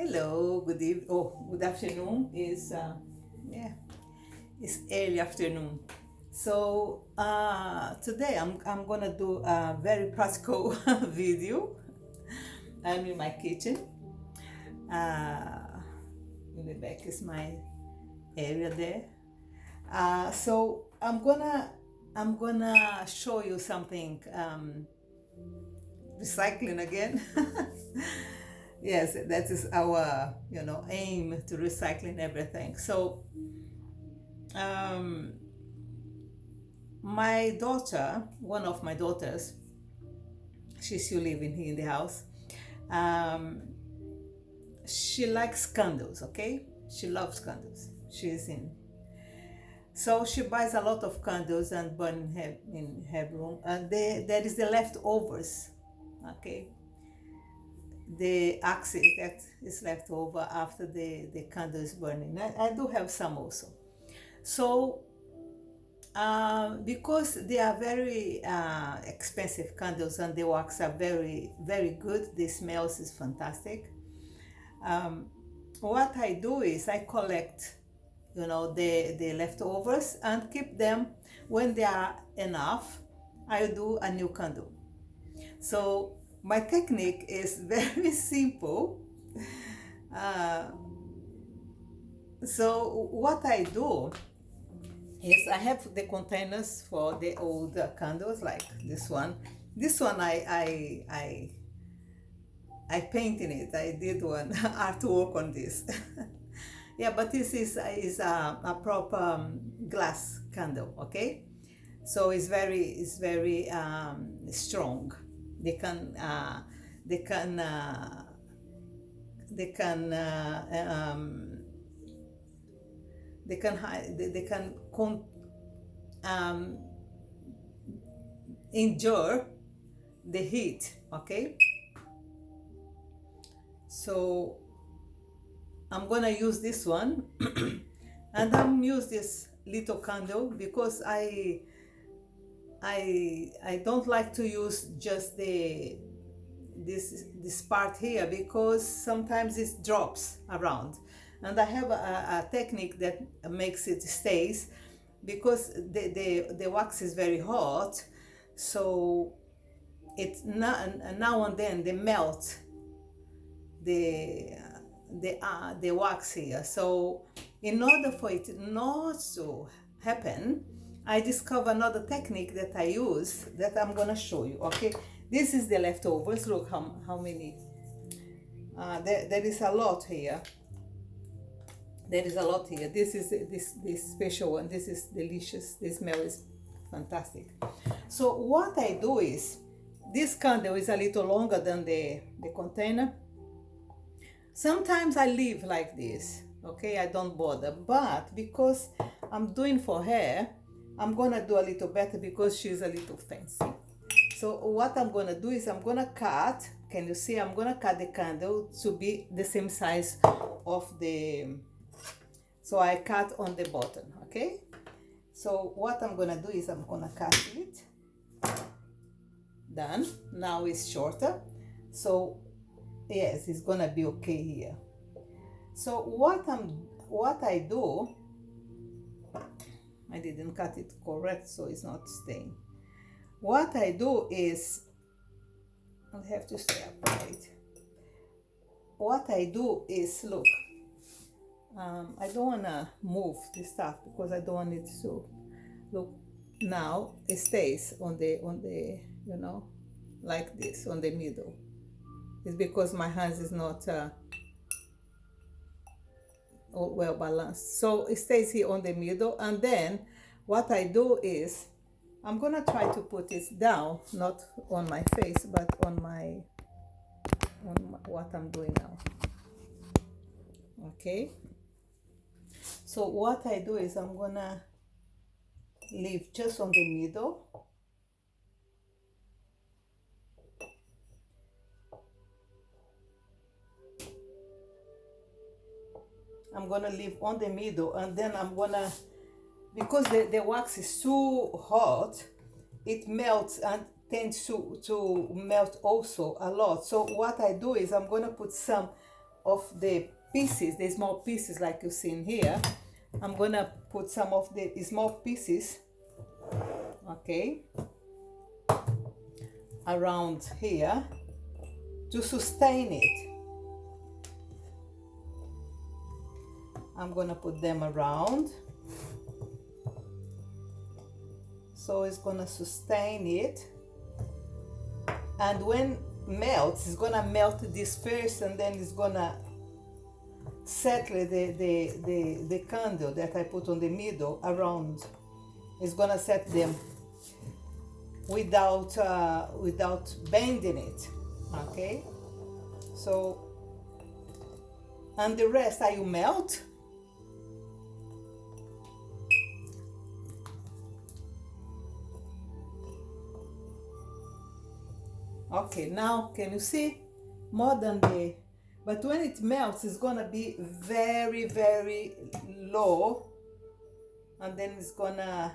Hello, good evening. Oh, good afternoon. Yeah, it's early afternoon. So today I'm gonna do a very practical video. I'm in my kitchen. Uh, in the back is my area there. So I'm gonna show you something. Recycling again. Yes, that is our aim to recycling everything. So um, my daughter, one of my daughters, she's still living here in the house. Um, she likes candles. Okay, she loves candles. She's in. So she buys a lot of candles and burn in her room. And there is the leftovers. Okay, the axis that is left over after the candle is burning. I do have some also. So because they are very expensive candles and the wax are very very good, the smells is fantastic. um, what I do is I collect the leftovers and keep them. When they are enough, I do a new candle. So my technique is very simple. uh, so what I do is I have the containers for the old candles, like this one. This one I painted it. I did one artwork on this. Yeah, but this is a proper glass candle. Okay, so it's very strong. They can uh, they can uh, they can they can um, endure the heat. Okay, so I'm gonna use this one. And I'm use this little candle because I don't like to use just this part here, because sometimes it drops around, and I have a technique that makes it stays, because the wax is very hot. So it's now and then they melt the the wax here. So in order for it not to happen, I discover another technique that I use that I'm gonna show you. Okay, this is the leftovers. Look how many. There is a lot here. There is a lot here. This is this special one. This is delicious. The smell is fantastic. So what I do is, this candle is a little longer than the container. Sometimes I leave like this. Okay, I don't bother. But because I'm doing for her, I'm gonna do a little better because she's a little fancy. So what I'm gonna do is I'm gonna cut. Can you see? I'm gonna cut the candle to be the same size of the. So I cut on the bottom. Okay. So what I'm gonna do is I'm gonna cut it. Done. Now it's shorter. So yes, it's gonna be okay here. So what I do, I didn't cut it correct, so it's not staying. What I do is, I have to stay upright. What I do is, look, I don't wanna move this stuff because I don't want it to look. Now it stays on the like this on the middle. It's because my hands is not well balanced. So it stays here on the middle, and then what I do is I'm gonna try to put it down, not on my face, but on what I'm doing now. Okay. So what I do is I'm gonna leave just on the middle. I'm gonna leave on the middle, and then I'm gonna, because the wax is too hot, it melts and tends to melt also a lot. So what I do is I'm gonna put some of the pieces, the small pieces like you see in here, I'm gonna put some of the small pieces, okay, around here to sustain it. I'm gonna put them around, so it's gonna sustain it. And when melts, it's gonna melt this first, and then it's gonna settle the candle that I put on the middle around. It's gonna set them without bending it, okay? So, and the rest I will melt. Okay, now can you see more than the, but when it melts it's gonna be very, very low, and then it's gonna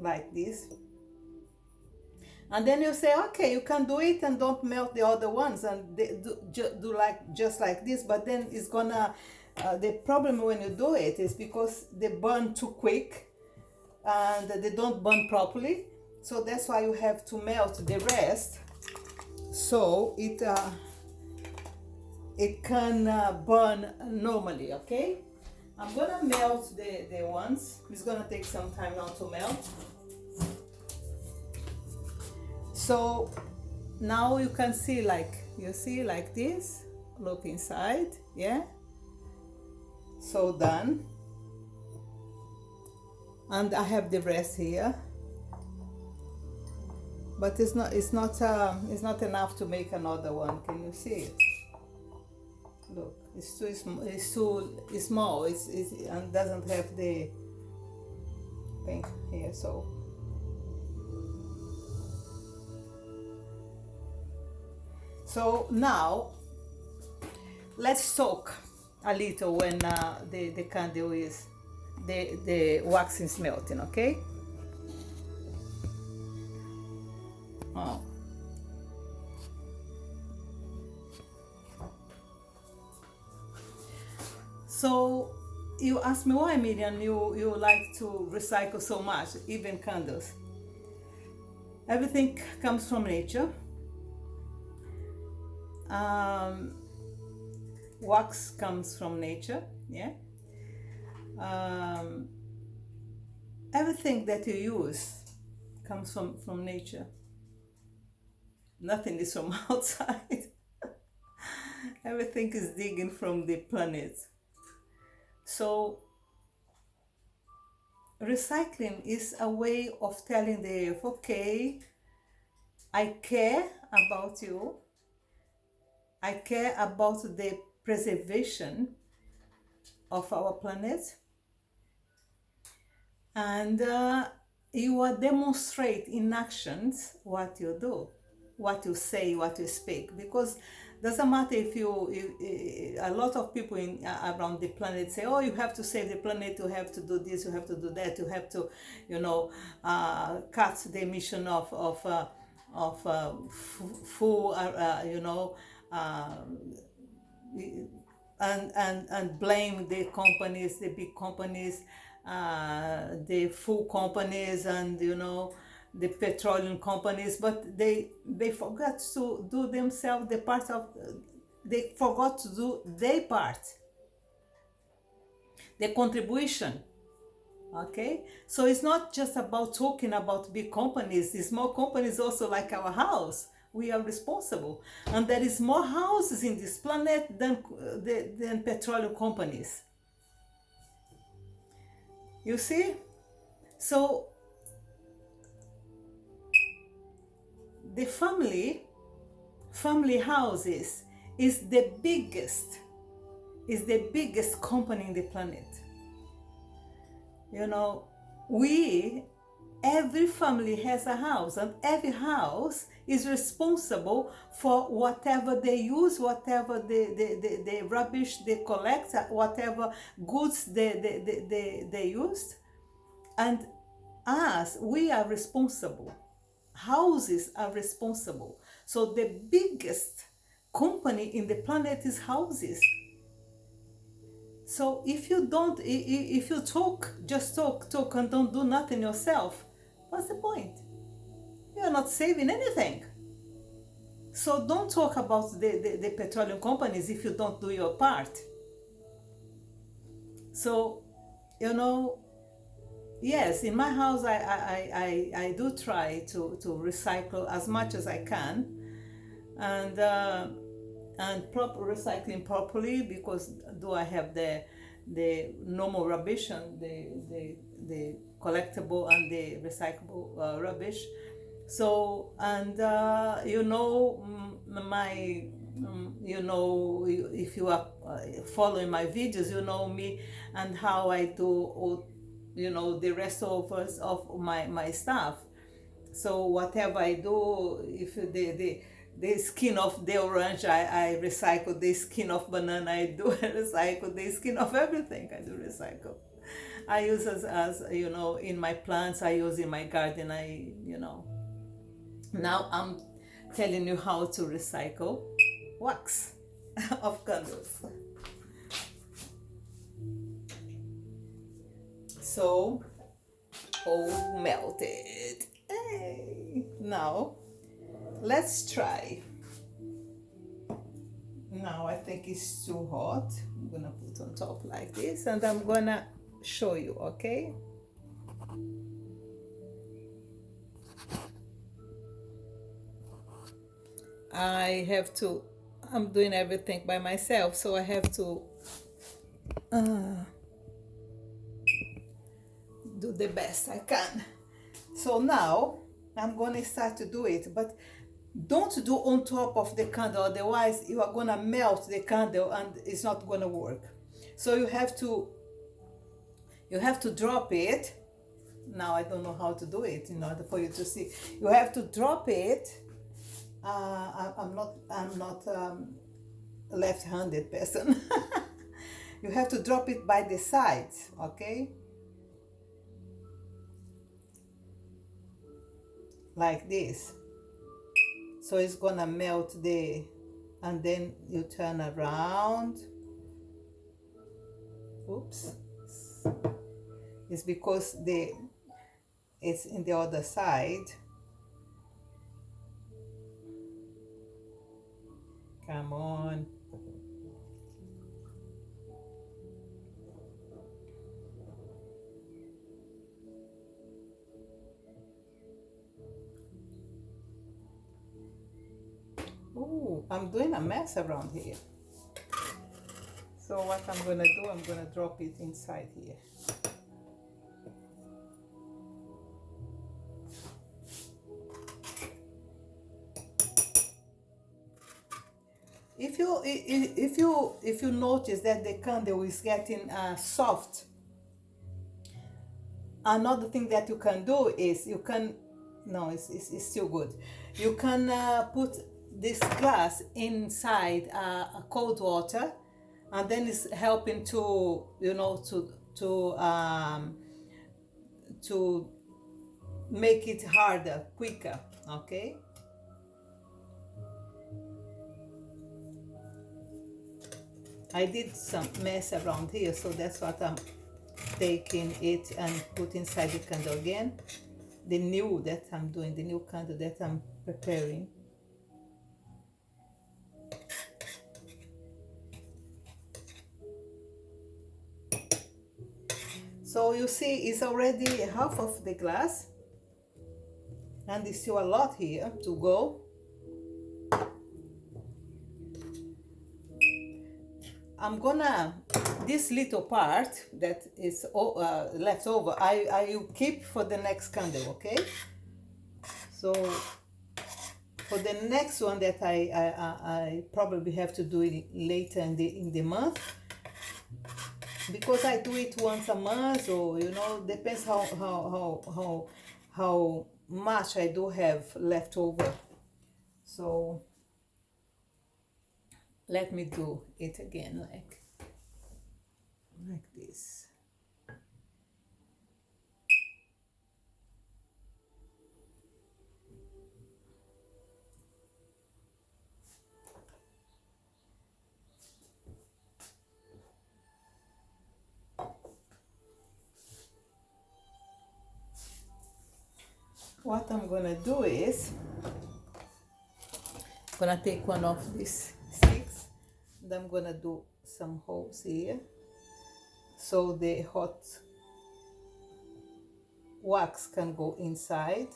like this. And then you say, okay, you can do it and don't melt the other ones, and they do like just like this. But then it's gonna the problem when you do it is because they burn too quick and they don't burn properly. So that's why you have to melt the rest, so it can burn normally. Okay, I'm gonna melt the ones. It's gonna take some time now to melt. So now you can see, like you see like this, look inside, yeah, so done. And I have the rest here, but it's not enough to make another one. Can you see it? Look, it's too small. It's and doesn't have the thing here. So now let's soak a little when the candle is the wax is melting, okay? Oh. So you ask me why, Miriam, you like to recycle so much, even candles. Everything comes from nature. Wax comes from nature, yeah. Everything that you use comes from nature. Nothing is from outside. Everything is digging from the planet. So recycling is a way of telling the earth, okay, I care about you. I care about the preservation of our planet, and you will demonstrate in actions what you do, what you say, what you speak, because doesn't matter if a lot of people around the planet say, oh, you have to save the planet, you have to do this, you have to do that, you have to, cut the emission of fuel, and blame the companies, the big companies, the food companies, and the petroleum companies, but they forgot to do themselves the part of, they forgot to do their part, the contribution. Okay, so it's not just about talking about big companies. The small companies also, like our house, we are responsible, and there is more houses in this planet than petroleum companies. You see? So the family houses is the biggest company in the planet. Every family has a house, and every house is responsible for whatever they use, whatever the rubbish they collect, whatever goods they used. And us, we are responsible houses are responsible. So the biggest company in the planet is houses. So if you don't, if you talk, just talk and don't do nothing yourself, what's the point? You're not saving anything. So don't talk about the petroleum companies if you don't do your part. So, you know, yes, in my house, I do try to recycle as much as I can, and proper recycling properly, because do I have the normal rubbish and the collectible and the recyclable rubbish. So, and my if you are following my videos, you know me and how I do all, the rest of my stuff. So whatever I do, if the skin of the orange, I recycle. The skin of banana, I do recycle. The skin of everything, I do recycle. I use as in my plants, I use in my garden. Now I'm telling you how to recycle wax of candles. So all melted. Hey. Now let's try. Now I think it's too hot. I'm gonna put on top like this, and I'm gonna show you, okay? I'm doing everything by myself, so I have to do the best I can. So now I'm gonna start to do it, but don't do on top of the candle, otherwise you are gonna melt the candle and it's not gonna work. So you have to drop it. Now I don't know how to do it in order for you to see. You have to drop it. I'm not a left-handed person. You have to drop it by the sides, okay? Like this. So it's gonna melt and then you turn around. Oops. It's because it's in the other side. Come on. Ooh, I'm doing a mess around here. So what I'm gonna do, I'm gonna drop it inside here. If you notice that the candle is getting soft, another thing that you can do is you can, no, it's still good. You can put this glass inside cold water, and then it's helping to to make it harder, quicker, okay? I did some mess around here, so that's what I'm taking it and put inside the candle again. The new that I'm doing, the new candle that I'm preparing. So you see, it's already half of the glass, and there's still a lot here to go. I'm gonna, this little part that is left over, I keep for the next candle, okay? So for the next one that I probably have to do it later in the month, because I do it once a month, or depends how much I do have left over. So let me do it again, like this. what I'm gonna do is I'm gonna take one of these sticks and I'm gonna do some holes here so the hot wax can go inside.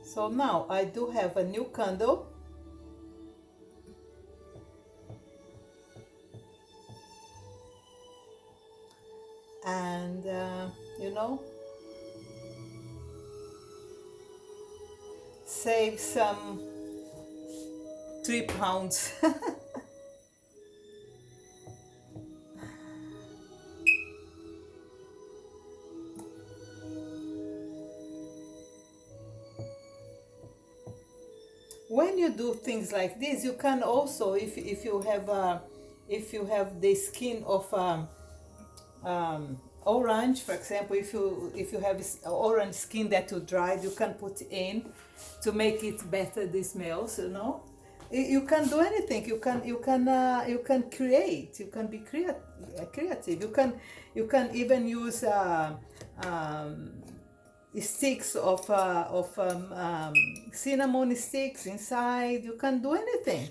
So now I do have a new candle, and you know, save some 3 pounds. When you do things like this, you can also, if you have the skin of orange, for example, if you have orange skin that you dried, you can put in to make it better the smells. You know, you can do anything. You can create. You can be creative. You can even use sticks of cinnamon sticks inside. You can do anything.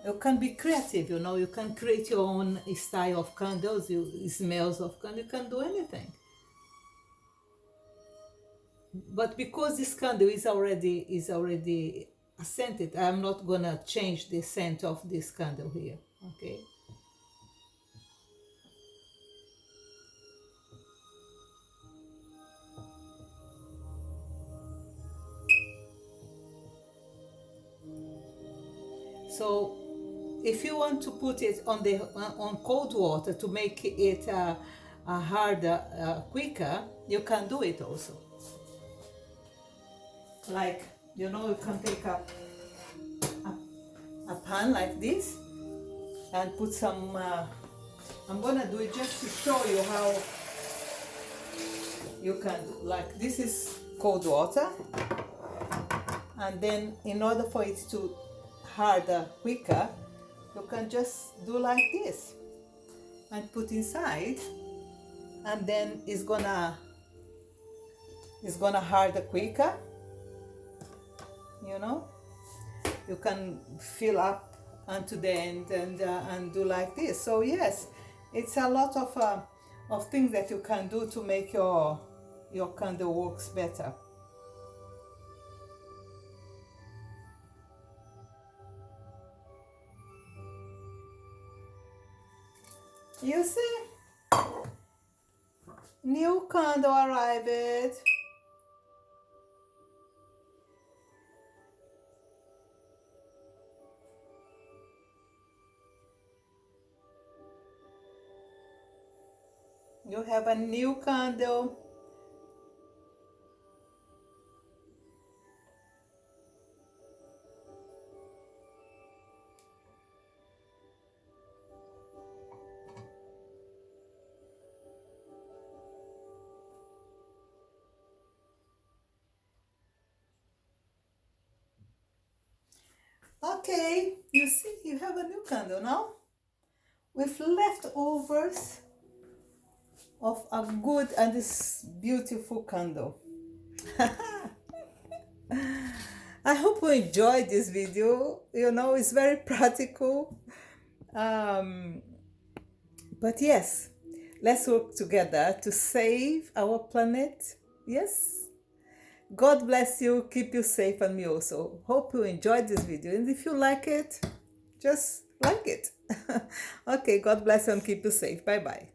You can be creative, you know, you can create your own style of candles, smells of candle, you can do anything. But because this candle is already scented, I'm not gonna change the scent of this candle here, okay? So if you want to put it on cold water to make it harder, quicker, you can do it also. Like, you know, you can take a pan like this and put some. I'm gonna do it just to show you how you can do. Like, this is cold water, and then in order for it to harder quicker, you can just do like this and put inside, and then it's gonna harder quicker. You know, you can fill up unto the end and do like this. So yes, it's a lot of things that you can do to make your candle works better. You see, new candle arrived. You have a new candle. Okay, you see, you have a new candle now with leftovers of a good and this beautiful candle. I hope you enjoyed this video. You know, it's very practical. But yes, let's work together to save our planet. Yes. God bless you, keep you safe, and me also. Hope you enjoyed this video. And if you like it, just like it. Okay, God bless you and keep you safe. Bye bye.